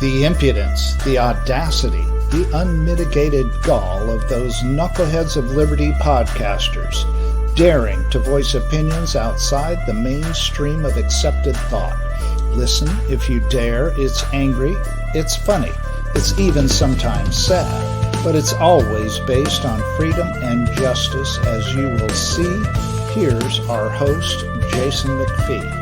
The impudence, the audacity, the unmitigated gall of those knuckleheads of liberty podcasters, daring to voice opinions outside the mainstream of accepted thought. Listen if you dare. It's angry, it's funny, it's even sometimes sad, but it's always based on freedom and justice, as you will see. Here's our host, Jason McPhee.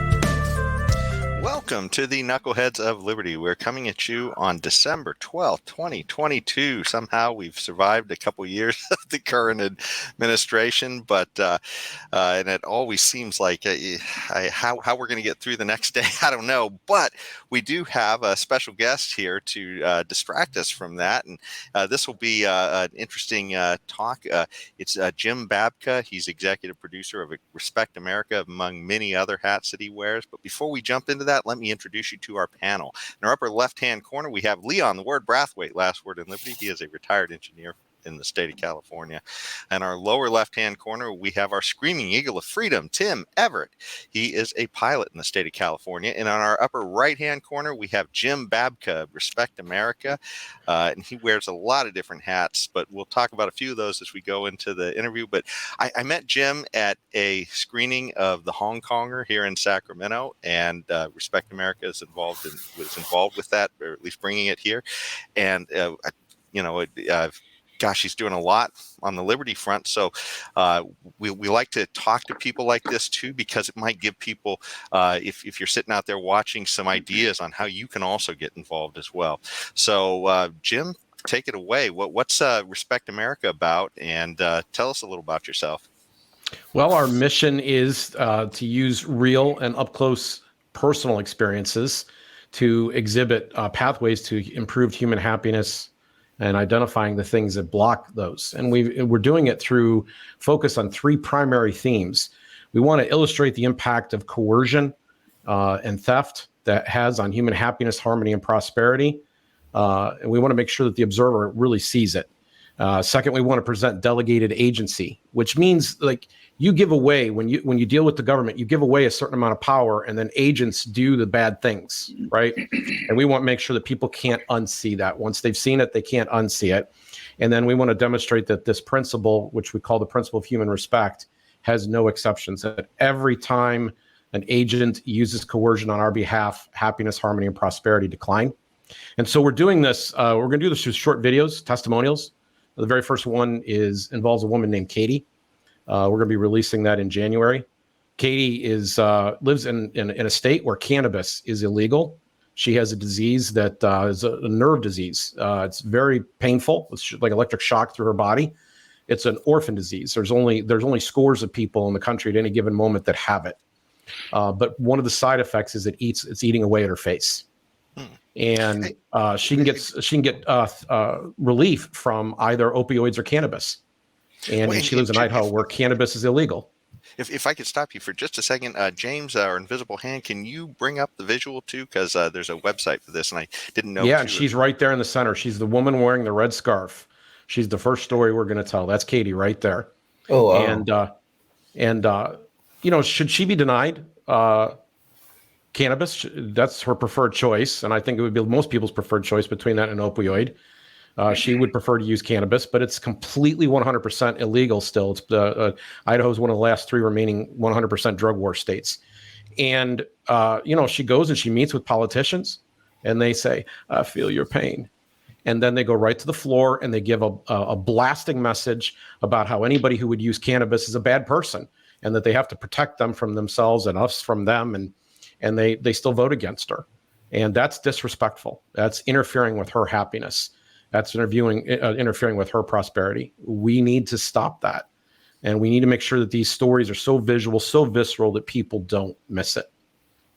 Welcome to the Knuckleheads of Liberty. We're coming at you on December 12th, 2022. Somehow we've survived a couple years of the current administration, but and it always seems like how we're going to get through the next day, I don't know. But we do have a special guest here to distract us from that, and this will be an interesting talk. It's Jim Babka. He's executive producer of Respect America, among many other hats that he wears. But before we jump into that, let me introduce you to our panel. In our upper left-hand corner, we have Leon, the word Brathwaite, last word in Liberty. He is a retired engineer in the state of California. And our lower left-hand corner, we have our screaming eagle of freedom, Tim Everett. He is a pilot in the state of California. And on our upper right-hand corner, we have Jim Babka, Respect America. And he wears a lot of different hats, but we'll talk about a few of those as we go into the interview. But I met Jim at a screening of The Hong Konger here in Sacramento, and Respect America was involved with that, or at least bringing it here. And, gosh, he's doing a lot on the liberty front. So we like to talk to people like this too, because it might give people, if you're sitting out there watching, some ideas on how you can also get involved as well. So Jim, take it away. What's Respect America about? And tell us a little about yourself. Well, our mission is to use real and up-close personal experiences to exhibit pathways to improved human happiness and identifying the things that block those. And we're doing it through focus on three primary themes. We want to illustrate the impact of coercion and theft that has on human happiness, harmony, and prosperity. And we want to make sure that the observer really sees it. Second, we want to present delegated agency, which means like you give away, when you deal with the government, you give away a certain amount of power, and then agents do the bad things, right? And we want to make sure that people can't unsee that. Once they've seen it, they can't unsee it. And then we want to demonstrate that this principle, which we call the principle of human respect, has no exceptions. That every time an agent uses coercion on our behalf, happiness, harmony, and prosperity decline. And so we're doing this. We're going to do this through short videos, testimonials. The very first one involves a woman named Katie. We're going to be releasing that in January. Katie lives in a state where cannabis is illegal. She has a disease that is a nerve disease. It's very painful. It's like electric shock through her body. It's an orphan disease. There's only scores of people in the country at any given moment that have it. But one of the side effects is it's eating away at her face. And she can get relief from either opioids or cannabis. And she lives in Idaho, where cannabis is illegal. If I could stop you for just a second, James, our invisible hand, can you bring up the visual too? Because there's a website for this, and I didn't know. Yeah, and she's right there in the center. She's the woman wearing the red scarf. She's the first story we're going to tell. That's Katie right there. Oh, wow. And should she be denied cannabis? That's her preferred choice, and I think it would be most people's preferred choice between that and opioid. She would prefer to use cannabis, but it's completely 100% illegal still. It's Idaho is one of the last three remaining 100% drug war states. And, she goes and she meets with politicians, and they say, I feel your pain. And then they go right to the floor and they give a blasting message about how anybody who would use cannabis is a bad person, and that they have to protect them from themselves and us from them. And they still vote against her. And that's disrespectful. That's interfering with her happiness. That's interfering with her prosperity. We need to stop that. And we need to make sure that these stories are so visual, so visceral that people don't miss it.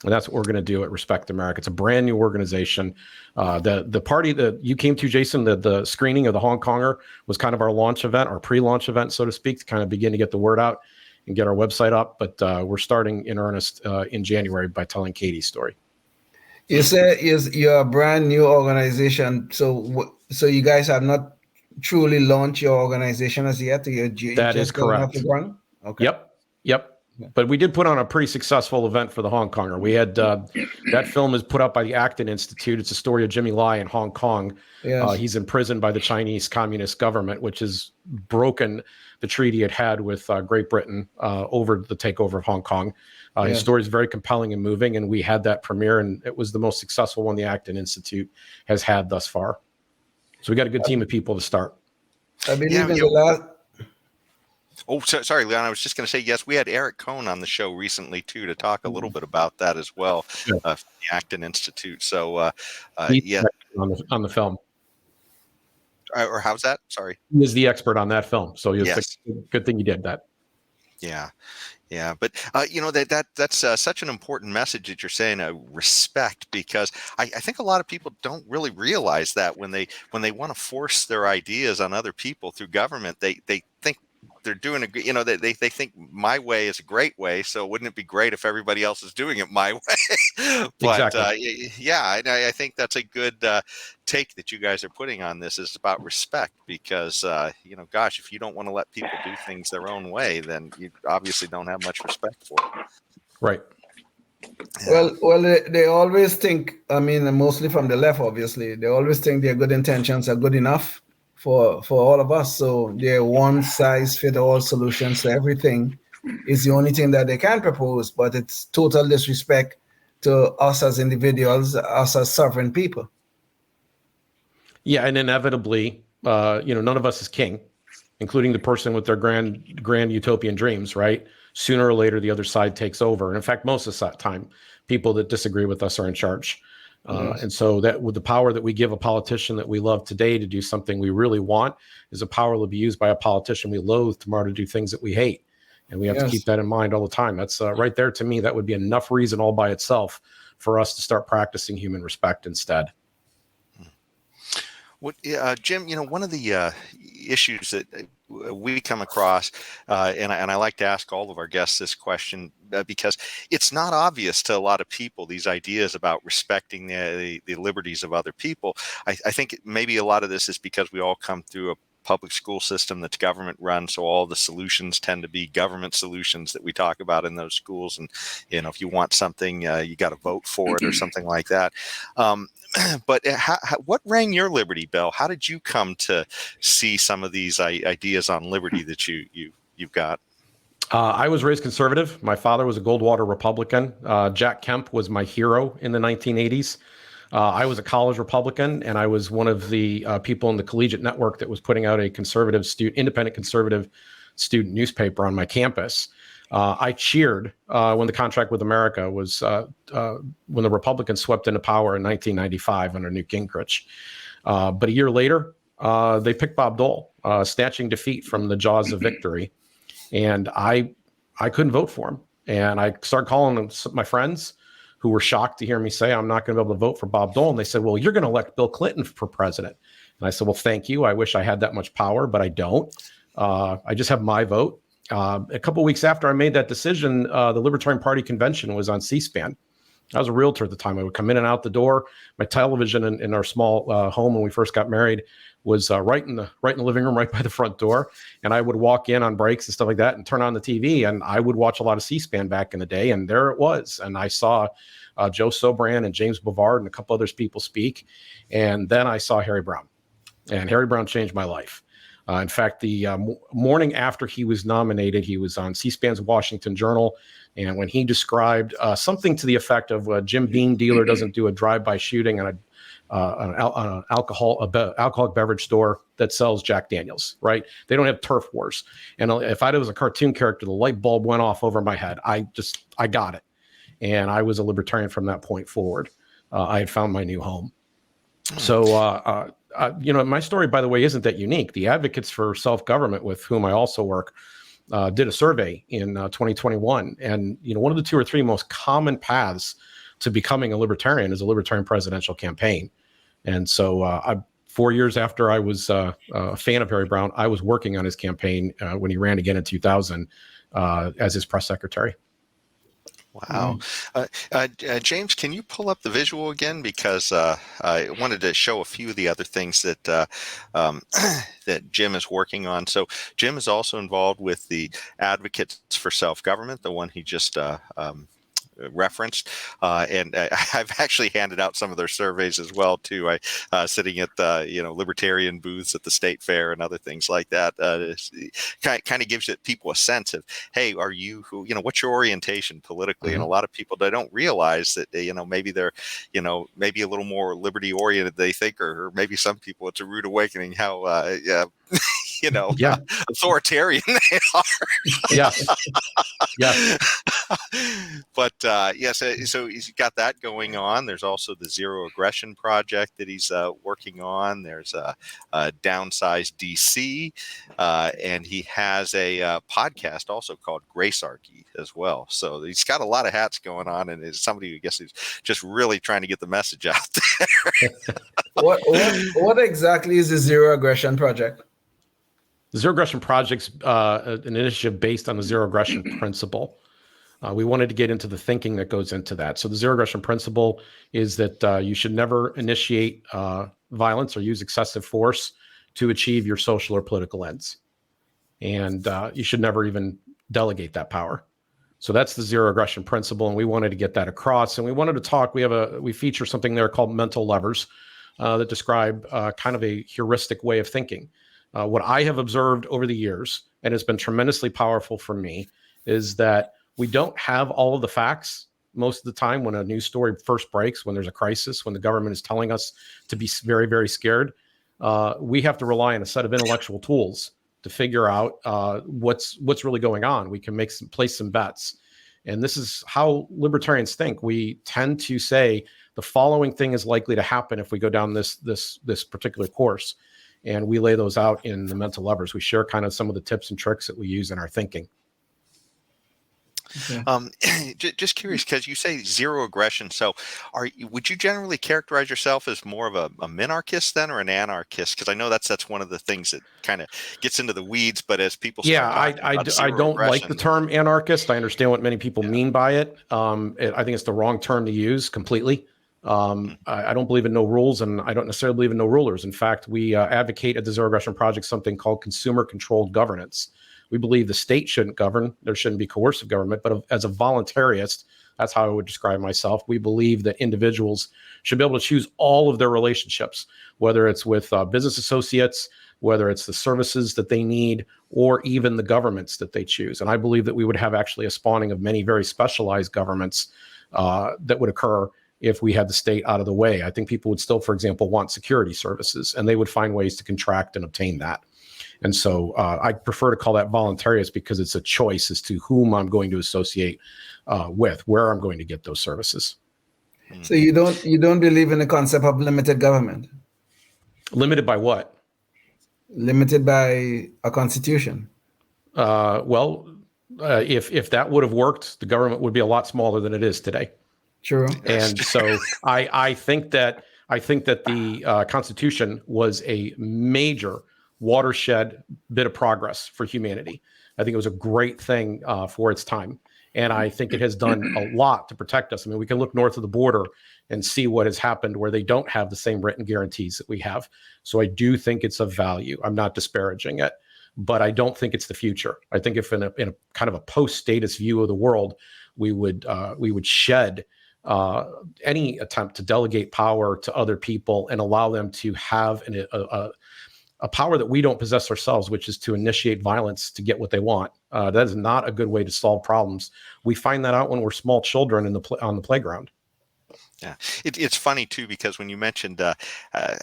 And that's what we're going to do at Respect America. It's a brand new organization. The party that you came to, Jason, the screening of the Hong Konger was kind of our launch event, our pre-launch event, so to speak, to kind of begin to get the word out and get our website up. But we're starting in earnest in January by telling Katie's story. You said you're a brand new organization. So you guys have not truly launched your organization as yet? That is correct. Okay. Yep. But we did put on a pretty successful event for the Hong Konger. We had that film is put up by the Acton Institute. It's a story of Jimmy Lai in Hong Kong. Yes. He's imprisoned by the Chinese Communist government, which has broken the treaty it had with Great Britain over the takeover of Hong Kong. His story is very compelling and moving, and we had that premiere, and it was the most successful one the Acton Institute has had thus far. So we got a good team of people to start. I believe in the last. Oh, sorry, Leon. I was just going to say, yes, we had Eric Cohn on the show recently, too, to talk a little bit about that as well, from the Acton Institute. So, yeah. On the film. Or how's that? Sorry. He is the expert on that film. So yes. Good thing you did that. Yeah. Yeah. But, that's such an important message that you're saying, respect, because I think a lot of people don't really realize that when they want to force their ideas on other people through government, they think they're doing they think my way is a great way. So wouldn't it be great if everybody else is doing it my way? But exactly. I think that's a good take that you guys are putting on this is about respect, because gosh, if you don't want to let people do things their own way, then you obviously don't have much respect for it. Right. Yeah. Well, they always think, I mean, mostly from the left, obviously, they always think their good intentions are good enough for all of us. So their one size fit all solutions to everything is the only thing that they can propose, but it's total disrespect to us as individuals, us as sovereign people. Yeah, and inevitably, none of us is king, including the person with their grand utopian dreams, right? Sooner or later, the other side takes over. And in fact, most of the time, people that disagree with us are in charge. And so that with the power that we give a politician that we love today to do something we really want is a power that will be used by a politician we loathe tomorrow to do things that we hate. And we have to keep that in mind all the time. That's right there to me. That would be enough reason all by itself for us to start practicing human respect instead. What, Jim, one of the issues that we come across, and I like to ask all of our guests this question because it's not obvious to a lot of people, these ideas about respecting the liberties of other people. I think maybe a lot of this is because we all come through a public school system that's government run, so all the solutions tend to be government solutions that we talk about in those schools, and if you want something, you got to vote for it or something like that. But what rang your liberty bell? How did you come to see some of these ideas on liberty that you've got? I was raised conservative. My father was a Goldwater Republican. Jack Kemp was my hero in the 1980s. I was a college Republican, and I was one of the people in the collegiate network that was putting out a independent conservative student newspaper on my campus. I cheered when the contract with America was when the Republicans swept into power in 1995 under Newt Gingrich. But a year later, they picked Bob Dole, snatching defeat from the jaws of victory. And I couldn't vote for him. And I started calling them my friends who were shocked to hear me say, I'm not going to be able to vote for Bob Dole. And they said, well, you're going to elect Bill Clinton for president. And I said, well, thank you. I wish I had that much power, but I don't. I just have my vote. A couple of weeks after I made that decision, the Libertarian Party convention was on C-SPAN. I was a realtor at the time. I would come in and out the door. My television in our small home when we first got married was right in the living room, right by the front door. And I would walk in on breaks and stuff like that and turn on the TV. And I would watch a lot of C-SPAN back in the day. And there it was. And I saw Joe Sobran and James Bovard and a couple others people speak. And then I saw Harry Browne. And Harry Browne changed my life. In fact, the morning after he was nominated, he was on C-SPAN's Washington Journal. And when he described something to the effect of a Jim Beam dealer doesn't do a drive-by shooting on an alcoholic beverage store that sells Jack Daniels, right? They don't have turf wars. And if I was a cartoon character, the light bulb went off over my head. I got it. And I was a libertarian from that point forward. I had found my new home. So, my story, by the way, isn't that unique. The Advocates for Self-Government, with whom I also work, did a survey in 2021. And, one of the 2 or 3 most common paths to becoming a libertarian is a libertarian presidential campaign. And so 4 years after I was a fan of Harry Browne, I was working on his campaign when he ran again in 2000 as his press secretary. Wow. James, can you pull up the visual again? Because I wanted to show a few of the other things that that Jim is working on. So Jim is also involved with the Advocates for Self-Government, the one he just referenced, and I've actually handed out some of their surveys as well too. I sitting at the libertarian booths at the state fair and other things like that. Kind of gives people a sense of, hey, are you what's your orientation politically? Mm-hmm. And a lot of people, they don't realize that maybe they're maybe a little more liberty oriented they think, or maybe some people it's a rude awakening how authoritarian they are. Yes. Yes. But yes, so he's got that going on. There's also the Zero Aggression Project that he's working on. There's a Downsize DC, and he has a podcast also called Gracearchy as well. So he's got a lot of hats going on, and is somebody who I guess is just really trying to get the message out there. What exactly is the Zero Aggression Project? The Zero Aggression Project's an initiative based on the Zero Aggression Principle. We wanted to get into the thinking that goes into that. So the Zero Aggression Principle is that you should never initiate violence or use excessive force to achieve your social or political ends. And you should never even delegate that power. So that's the Zero Aggression Principle, and we wanted to get that across. And we wanted to talk. We feature something there called mental levers that describe kind of a heuristic way of thinking. What I have observed over the years, and it's been tremendously powerful for me, is that we don't have all of the facts most of the time when a news story first breaks, when there's a crisis, when the government is telling us to be very, very scared. We have to rely on a set of intellectual tools to figure out what's really going on. We can place some bets. And this is how libertarians think. We tend to say the following thing is likely to happen if we go down this particular course. And we lay those out in the mental levers. We share kind of some of the tips and tricks that we use in our thinking. Okay. Just curious, because you say zero aggression. So would you generally characterize yourself as more of a minarchist then, or an anarchist? Because I know that's one of the things that kind of gets into the weeds, but as people start talking about I don't like the term anarchist. I understand what many people mean by it. I think it's the wrong term to use completely. I don't believe in no rules, and I don't necessarily believe in no rulers. In fact, we advocate at the Zero Aggression Project something called consumer-controlled governance. We believe the state shouldn't govern. There shouldn't be coercive government. But as a voluntarist, that's how I would describe myself. We believe that individuals should be able to choose all of their relationships, whether it's with business associates, whether it's the services that they need, or even the governments that they choose. And I believe that we would have actually a spawning of many very specialized governments that would occur if we had the state out of the way. I think people would still, for example, want security services, and they would find ways to contract and obtain that. And so I prefer to call that voluntarist, because it's a choice as to whom I'm going to associate with, where I'm going to get those services. So you don't believe in the concept of limited government? Limited by what? Limited by a constitution. If that would have worked, the government would be a lot smaller than it is today. True. And so I think that the Constitution was a major watershed bit of progress for humanity. I think it was a great thing for its time. And I think it has done a lot to protect us. I mean, we can look north of the border and see what has happened where they don't have the same written guarantees that we have. So I do think it's of value. I'm not disparaging it, but I don't think it's the future. I think if in a kind of a post-status view of the world, we would shed any attempt to delegate power to other people and allow them to have a power that we don't possess ourselves, which is to initiate violence to get what they want. That is not a good way to solve problems. We find that out when we're small children on the playground. Yeah, it's funny too, because when you mentioned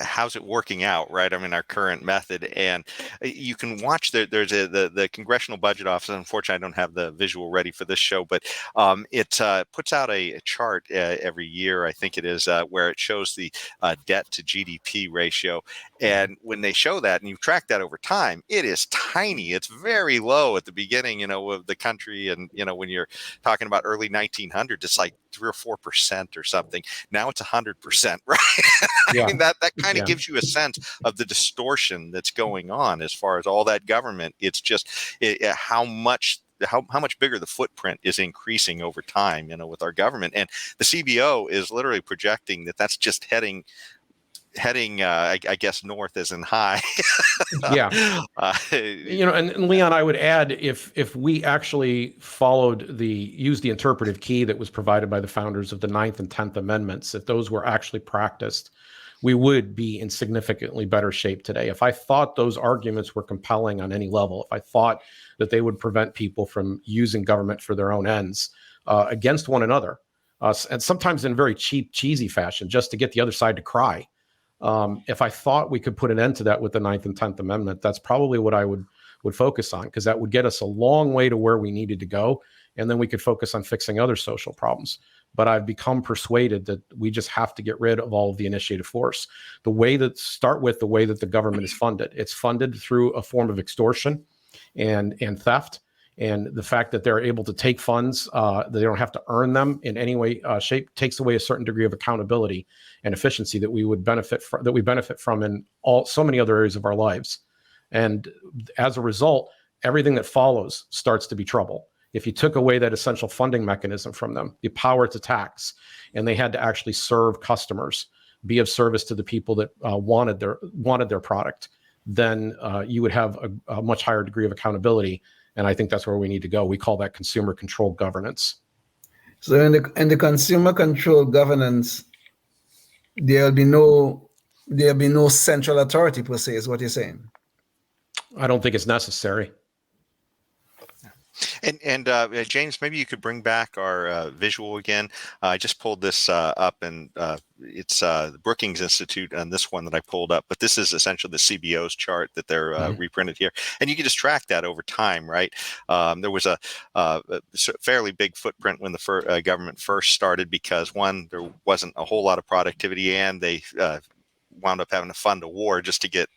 how's it working out, right? I mean, our current method, and you can watch there's the Congressional Budget Office. Unfortunately, I don't have the visual ready for this show, but it puts out a chart every year, I think it is, where it shows the debt to GDP ratio. And when they show that and you track that over time, it is tiny. It's very low at the beginning, of the country. And, when you're talking about early 1900s, it's like 3 or 4% or something. Now it's 100%, right? Yeah. I mean, that kind of gives you a sense of the distortion that's going on as far as all that government. It's just how much how much bigger the footprint is increasing over time, with our government. And the CBO is literally projecting that that's just heading, I guess, north as in high. Yeah. And Leon, I would add, if we actually used the interpretive key that was provided by the founders of the 9th and 10th Amendments, if those were actually practiced, we would be in significantly better shape today. If I thought those arguments were compelling on any level, if I thought that they would prevent people from using government for their own ends against one another, and sometimes in very cheap, cheesy fashion, just to get the other side to cry. If I thought we could put an end to that with the 9th and 10th Amendment, that's probably what I would focus on, because that would get us a long way to where we needed to go. And then we could focus on fixing other social problems. But I've become persuaded that we just have to get rid of all of the initiative force. The way that the government is funded. It's funded through a form of extortion and theft. And the fact that they're able to take funds, that they don't have to earn them in any way, shape, takes away a certain degree of accountability and efficiency that we benefit from in so many other areas of our lives. And as a result, everything that follows starts to be trouble. If you took away that essential funding mechanism from them, the power to tax, and they had to actually serve customers, be of service to the people that wanted their product, then you would have a much higher degree of accountability. And I think that's where we need to go. We call that consumer controlled governance. So in the consumer controlled governance, there'll be no central authority per se, is what you're saying. I don't think it's necessary. And James, maybe you could bring back our visual again. I just pulled this up, and it's the Brookings Institute on this one that I pulled up. But this is essentially the CBO's chart that they're reprinted here, and you can just track that over time, right? There was a fairly big footprint when the government first started, because one, there wasn't a whole lot of productivity, and they wound up having to fund a war just to get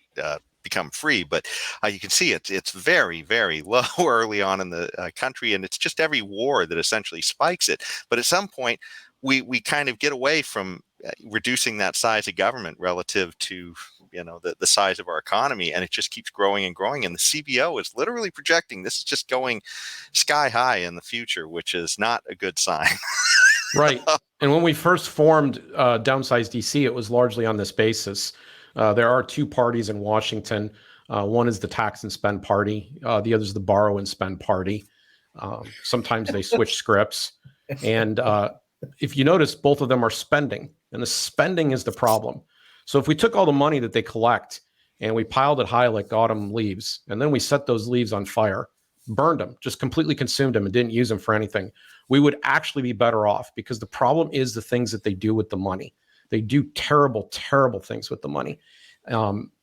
become free. But you can see it's very, very low early on in the country, and it's just every war that essentially spikes it. But at some point, we kind of get away from reducing that size of government relative to the size of our economy, and it just keeps growing and growing. And the CBO is literally projecting this is just going sky high in the future, which is not a good sign. Right. And when we first formed Downsize DC, it was largely on this basis. There are two parties in Washington. One is the tax and spend party. The other is the borrow and spend party. Sometimes they switch scripts. And if you notice, both of them are spending. And the spending is the problem. So if we took all the money that they collect and we piled it high like autumn leaves, and then we set those leaves on fire, burned them, just completely consumed them and didn't use them for anything, we would actually be better off, because the problem is the things that they do with the money. They do terrible, terrible things with the money,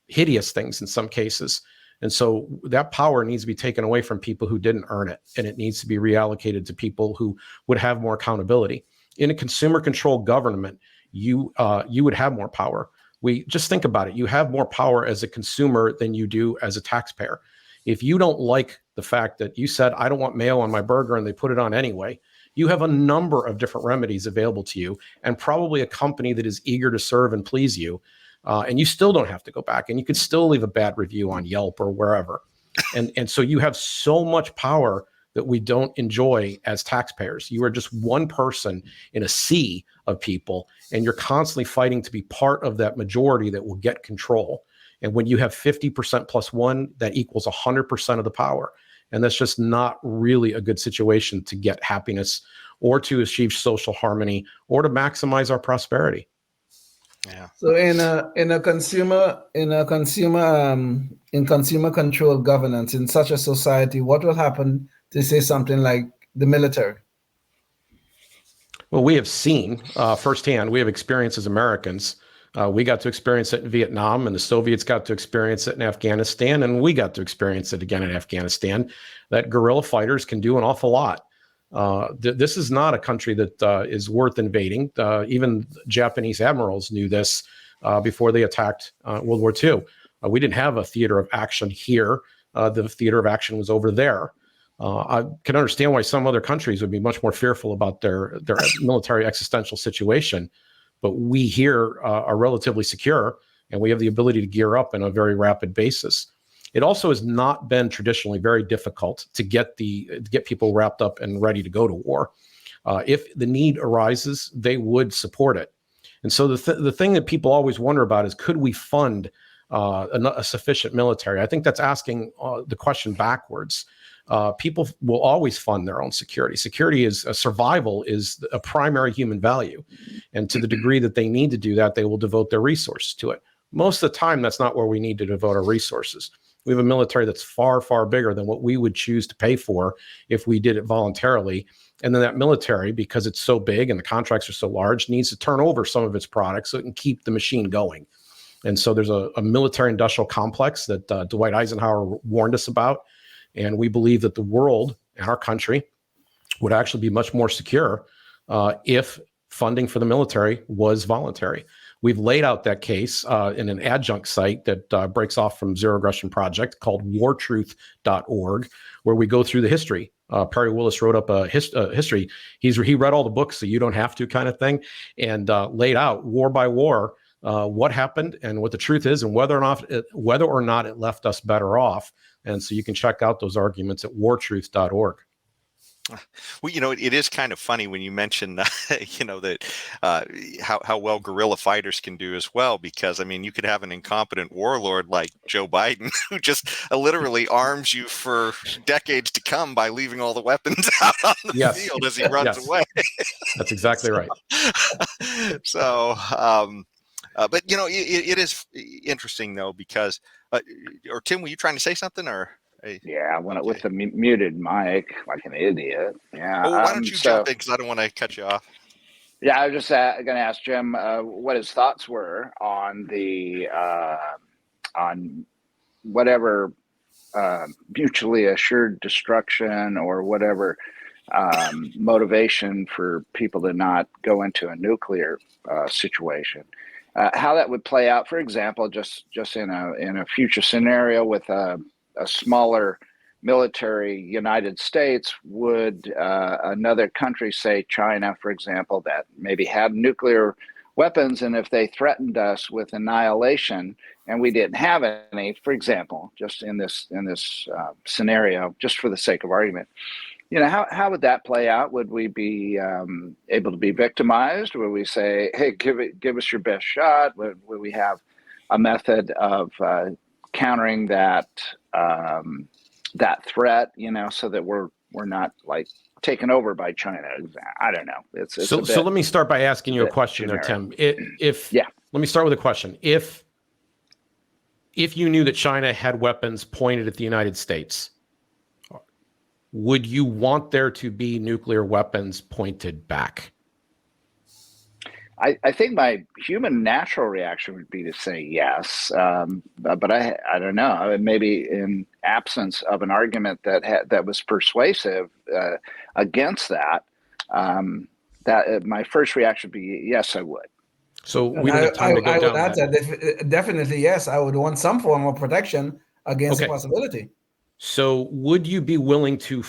hideous things in some cases. And so that power needs to be taken away from people who didn't earn it, and it needs to be reallocated to people who would have more accountability. In a consumer-controlled government, you would have more power. Just think about it. You have more power as a consumer than you do as a taxpayer. If you don't like the fact that you said, I don't want mayo on my burger, and they put it on anyway, you have a number of different remedies available to you, and probably a company that is eager to serve and please you. And you still don't have to go back, and you could still leave a bad review on Yelp or wherever. And so you have so much power that we don't enjoy as taxpayers. You are just one person in a sea of people, and you're constantly fighting to be part of that majority that will get control. And when you have 50% plus one, that equals 100% of the power. And that's just not really a good situation to get happiness or to achieve social harmony or to maximize our prosperity. Yeah. So in consumer controlled governance in such a society, what will happen to say something like the military? Well, we have seen firsthand, we have experience as Americans. We got to experience it in Vietnam, and the Soviets got to experience it in Afghanistan, and we got to experience it again in Afghanistan, that guerrilla fighters can do an awful lot. This is not a country that is worth invading. Even Japanese admirals knew this before they attacked World War II. We didn't have a theater of action here. The theater of action was over there. I can understand why some other countries would be much more fearful about their military existential situation. But we here are relatively secure, and we have the ability to gear up in a very rapid basis. It also has not been traditionally very difficult to get people wrapped up and ready to go to war. If the need arises, they would support it. And so the thing that people always wonder about is, could we fund a sufficient military? I think that's asking the question backwards. People will always fund their own security. Survival is a primary human value. And to the degree that they need to do that, they will devote their resources to it. Most of the time, that's not where we need to devote our resources. We have a military that's far, far bigger than what we would choose to pay for if we did it voluntarily. And then that military, because it's so big and the contracts are so large, needs to turn over some of its products so it can keep the machine going. And so there's a military industrial complex that Dwight Eisenhower warned us about. And we believe that the world and our country would actually be much more secure if funding for the military was voluntary. We've laid out that case in an adjunct site that breaks off from Zero Aggression Project called wartruth.org, where we go through the history. Perry Willis wrote up a history. He read all the books, so you don't have to, kind of thing, and laid out war by war what happened and what the truth is, and whether or not it left us better off. And so you can check out those arguments at wartruth.org. Well, it is kind of funny when you mention, that how well guerrilla fighters can do as well, because, you could have an incompetent warlord like Joe Biden who just literally arms you for decades to come by leaving all the weapons out on the field as he runs away. That's exactly right. So, but, it is interesting, though, because, or Tim, were you trying to say something, or? Yeah, with the muted mic, like an idiot. Yeah. Well, why don't you jump in, because I don't want to cut you off. Yeah, I was just going to ask Jim what his thoughts were on the on whatever mutually assured destruction or whatever motivation for people to not go into a nuclear situation. How that would play out, for example, just in a future scenario with a smaller military United States, would another country, say China, for example, that maybe had nuclear weapons, and if they threatened us with annihilation and we didn't have any, for example, just in this scenario, just for the sake of argument, how would that play out? Would we be able to be victimized? Would we say, hey, give us your best shot? Would we have a method of countering that threat, so that we're not like taken over by China? I don't know. So let me start by asking you a question there, Tim. Let me start with a question. If you knew that China had weapons pointed at the United States, would you want there to be nuclear weapons pointed back? I think my human natural reaction would be to say yes, but I don't know. Maybe in absence of an argument that was persuasive against that, my first reaction would be yes, I would. So we don't have time to go down that. I would answer definitely yes. I would want some form of protection against the possibility. So would you be willing to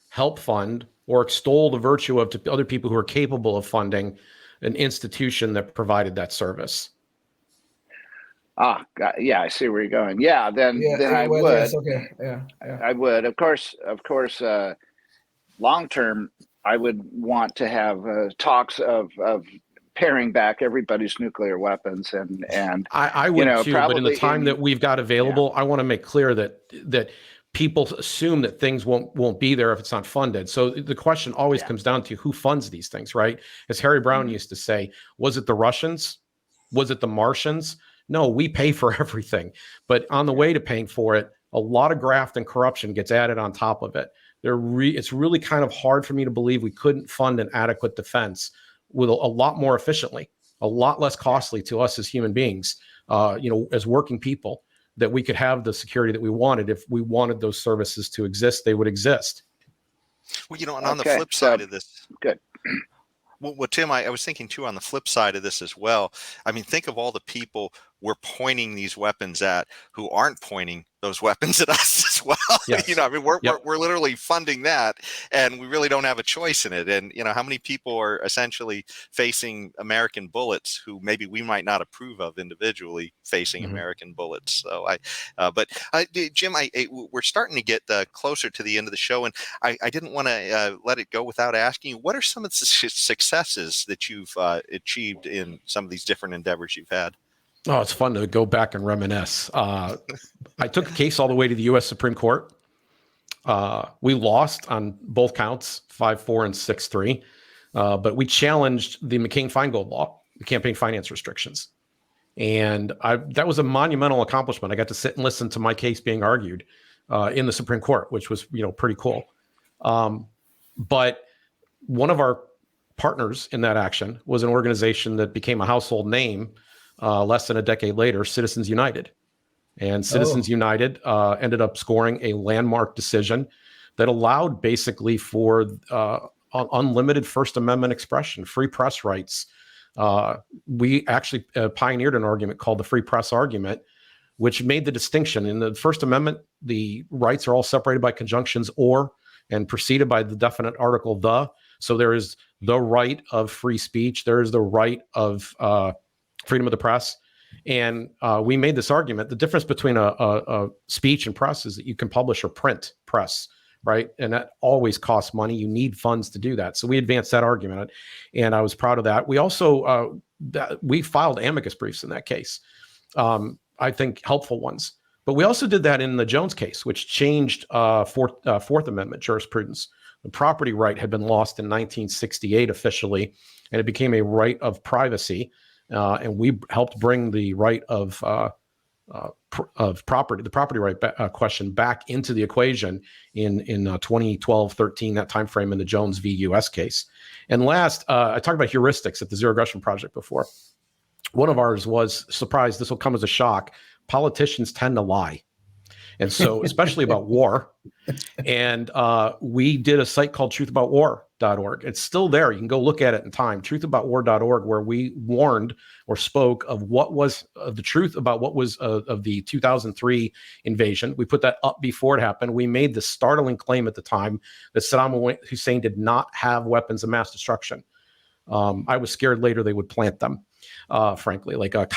help fund, or extol the virtue of to other people who are capable of funding an institution that provided that service? Yeah, I see where you're going. Yeah, then I would. Yes, okay. Yeah. I would. Of course. Long term, I would want to have talks of paring back everybody's nuclear weapons, and I would too. But in the time that we've got available, I want to make clear that people assume that things won't be there if it's not funded. So the question always comes down to who funds these things, right? As Harry Brown used to say, was it the Russians? Was it the Martians? No, we pay for everything. But on the way to paying for it, a lot of graft and corruption gets added on top of it. It's really kind of hard for me to believe we couldn't fund an adequate defense with a lot more efficiently, a lot less costly to us as human beings, as working people, that we could have the security that we wanted. If we wanted those services to exist, they would exist. Well, and on the flip side of this, good. Well, Tim, I was thinking too, on the flip side of this as well. Think of all the people we're pointing these weapons at who aren't pointing those weapons at us as as well. Yes. You know, I mean, we're literally funding that, and we really don't have a choice in it. And you know, how many people are essentially facing American bullets who maybe we might not approve of individually facing American bullets? So Jim, we're starting to get closer to the end of the show, and I didn't want to let it go without asking you, what are some of the successes that you've achieved in some of these different endeavors you've had? Oh, it's fun to go back and reminisce. I took a case all the way to the U.S. Supreme Court. We lost on both counts, 5-4 and 6-3. But we challenged the McCain-Feingold law, the campaign finance restrictions. And that was a monumental accomplishment. I got to sit and listen to my case being argued in the Supreme Court, which was, pretty cool. But one of our partners in that action was an organization that became a household name less than a decade later, Citizens United. And Citizens United ended up scoring a landmark decision that allowed basically for unlimited First Amendment expression, free press rights. We actually pioneered an argument called the free press argument, which made the distinction. In the First Amendment, the rights are all separated by conjunctions or and preceded by the definite article the. So there is the right of free speech. There is the right of freedom of the press. And we made this argument. The difference between a speech and press is that you can publish or print press, right? And that always costs money. You need funds to do that. So we advanced that argument, and I was proud of that. We also we filed amicus briefs in that case. I think helpful ones. But we also did that in the Jones case, which changed Fourth Amendment jurisprudence. The property right had been lost in 1968 officially, and it became a right of privacy. And we helped bring the right of property, the property right question back into the equation in 2012, 13, that time frame in the Jones v. U.S. case. And last, I talked about heuristics at the Zero Aggression Project before. One of ours was, surprise, this will come as a shock, politicians tend to lie. And so, especially about war. And we did a site called truthaboutwar.org. It's still there. You can go look at it in time, truthaboutwar.org, where we warned or spoke of what was the truth about what was of the 2003 invasion. We put that up before it happened. We made the startling claim at the time that Saddam Hussein did not have weapons of mass destruction. I was scared later they would plant them. Frankly, like a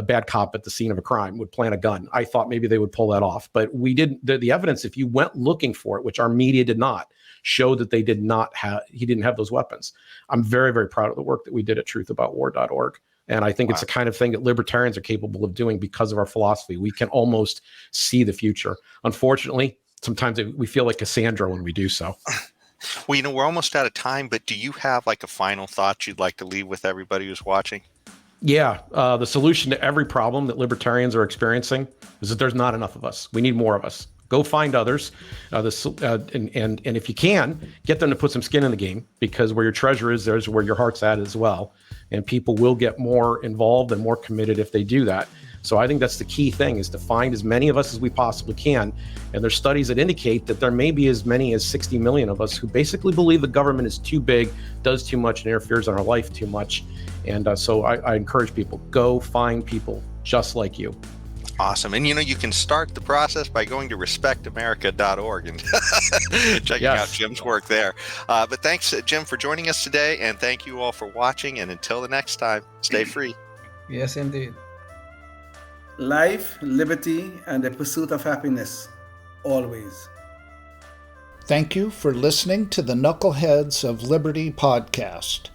bad cop at the scene of a crime would plant a gun. I thought maybe they would pull that off, but we didn't. The evidence, if you went looking for it, which our media did not, showed that he didn't have those weapons. I'm very, very proud of the work that we did at truthaboutwar.org. And I think it's the kind of thing that libertarians are capable of doing because of our philosophy. We can almost see the future. Unfortunately, sometimes we feel like Cassandra when we do so. Well, we're almost out of time, but do you have like a final thought you'd like to leave with everybody who's watching? Yeah. The solution to every problem that libertarians are experiencing is that there's not enough of us. We need more of us. Go find others. And if you can, get them to put some skin in the game, because where your treasure is, there's where your heart's at as well. And people will get more involved and more committed if they do that. So I think that's the key thing, is to find as many of us as we possibly can. And there's studies that indicate that there may be as many as 60 million of us who basically believe the government is too big, does too much, and interferes in our life too much. And so I encourage people, go find people just like you. Awesome. And you can start the process by going to respectamerica.org and checking out Jim's work there. But thanks, Jim, for joining us today. And thank you all for watching. And until the next time, stay free. Yes, indeed. Life, liberty, and the pursuit of happiness, always. Thank you for listening to the Knuckleheads of Liberty podcast.